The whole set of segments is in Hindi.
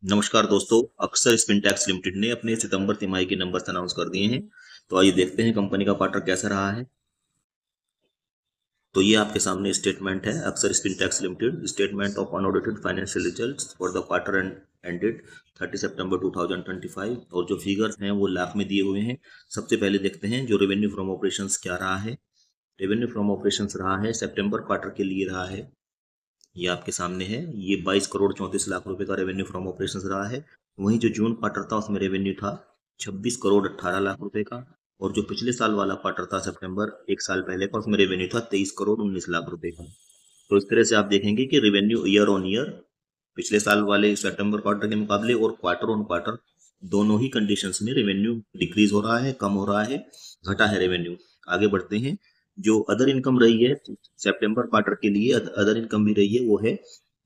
नमस्कार दोस्तों। अक्सर स्पिनटैक्स लिमिटेड ने अपने सितंबर तिमाही के नंबर्स अनाउंस कर दिए हैं। तो आइए देखते हैं कंपनी का क्वार्टर कैसा रहा है। तो ये आपके सामने स्टेटमेंट है अक्सर Spintex limited statement of unaudited financial results for the quarter ended 30 सितंबर 2025 और जो फिगर्स हैं वो लाख में दिए हुए हैं। सबसे पहले देखते हैं जो रेवेन्यू फ्रॉम ऑपरेशंस क्या रहा है। रेवेन्यू फ्रॉम ऑपरेशंस रहा है सितंबर क्वार्टर के लिए रहा है, ये आपके सामने है। ये 22 करोड़ 34 लाख रुपए का रेवेन्यू फ्रॉम ऑपरेशंस रहा है। वहीं जो जून क्वार्टर था उसमें रेवेन्यू था 26 करोड़ 18 लाख रुपए का। और जो पिछले साल वाला क्वार्टर था सितंबर एक साल पहले का, उसमें रेवेन्यू था 23 करोड़ 19 लाख रुपए का। तो इस तरह से आप देखेंगे कि रेवेन्यू ईयर ऑन ईयर पिछले साल वाले सितंबर क्वार्टर के मुकाबले और क्वार्टर ऑन क्वार्टर दोनों ही कंडीशंस में रेवेन्यू डिक्रीज हो रहा है, कम हो रहा है, घटा है रेवेन्यू। आगे बढ़ते हैं। जो अदर इनकम रही है सितंबर क्वार्टर के लिए, अदर इनकम भी रही है वो है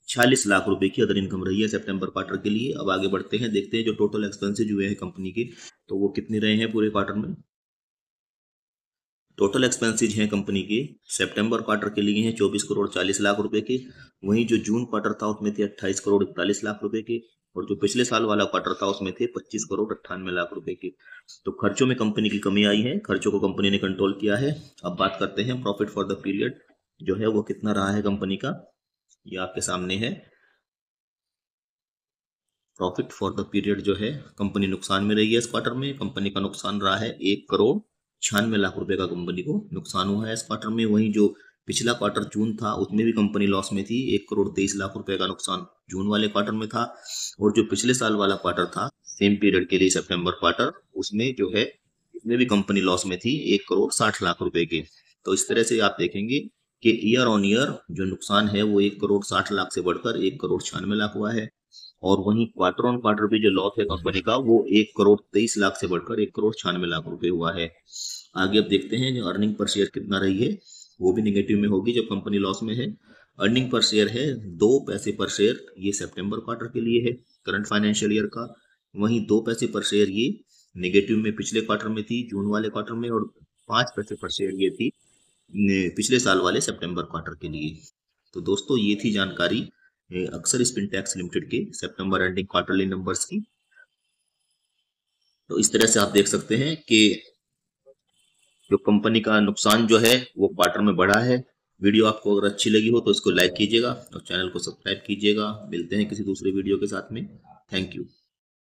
46 लाख रुपए की अदर इनकम रही है सितंबर क्वार्टर के लिए। अब आगे बढ़ते हैं, देखते हैं जो टोटल एक्सपेंसेज हुए हैं कंपनी के, तो वो कितने रहे हैं पूरे क्वार्टर में। टोटल एक्सपेंसेज हैं कंपनी के सितंबर क्वार्टर के लिए हैं 24 करोड़ 40 लाख रुपए के। वहीं जो जून क्वार्टर था उसमें थे 28 करोड़ 41 लाख रुपए के। और जो पिछले साल वाला क्वार्टर था उसमें थे 25 करोड़ 98 लाख रुपए के। तो खर्चों में कंपनी की कमी आई है, खर्चों को कंपनी ने कंट्रोल किया है। अब बात करते हैं प्रॉफिट फॉर द पीरियड जो है वो कितना रहा है कंपनी का, ये आपके सामने है। प्रॉफिट फॉर द पीरियड जो है कंपनी नुकसान में रही है इस क्वार्टर में। कंपनी का नुकसान रहा है 1 करोड़ 96 लाख रुपए का कंपनी को नुकसान हुआ है इस क्वार्टर में। वहीं जो पिछला क्वार्टर जून था उसमें भी कंपनी लॉस में थी, 1 करोड़ 23 लाख रुपए का नुकसान जून वाले क्वार्टर में था। और जो पिछले साल वाला क्वार्टर था सेम पीरियड के लिए सितंबर क्वार्टर, उसमें जो है इसमें भी कंपनी लॉस में थी 1 करोड़ 60 लाख रुपए के। तो इस तरह से आप देखेंगे कि ईयर ऑन ईयर जो नुकसान है वो 1 करोड़ 60 लाख से बढ़कर 1 करोड़ 96 लाख हुआ है। और वहीं क्वार्टर ऑन क्वार्टर भी जो लॉस है कंपनी का वो 1 करोड़ 23 लाख से बढ़कर 1 करोड़ 96 लाख रुपए हुआ है। आगे अब देखते हैं जो अर्निंग पर शेयर कितना रही है, वो भी निगेटिव में होगी जब कंपनी लॉस में है। अर्निंग पर शेयर है 2 पैसे पर शेयर, ये सितंबर क्वार्टर के लिए है करंट फाइनेंशियल ईयर का। वहीं 2 पैसे पर शेयर ये निगेटिव में पिछले क्वार्टर में थी जून वाले क्वार्टर में। और 5 पैसे पर शेयर ये थी पिछले साल वाले सितंबर क्वार्टर के लिए। तो दोस्तों ये थी जानकारी अक्सर स्पिनटैक्स लिमिटेड के सितंबर एंडिंग क्वार्टरली नंबर्स की। तो इस तरह से आप देख सकते हैं कि जो कंपनी का नुकसान जो है वो क्वार्टर में बढ़ा है। वीडियो आपको अगर अच्छी लगी हो तो इसको लाइक कीजिएगा और चैनल को सब्सक्राइब कीजिएगा। मिलते हैं किसी दूसरे वीडियो के साथ में। Thank you.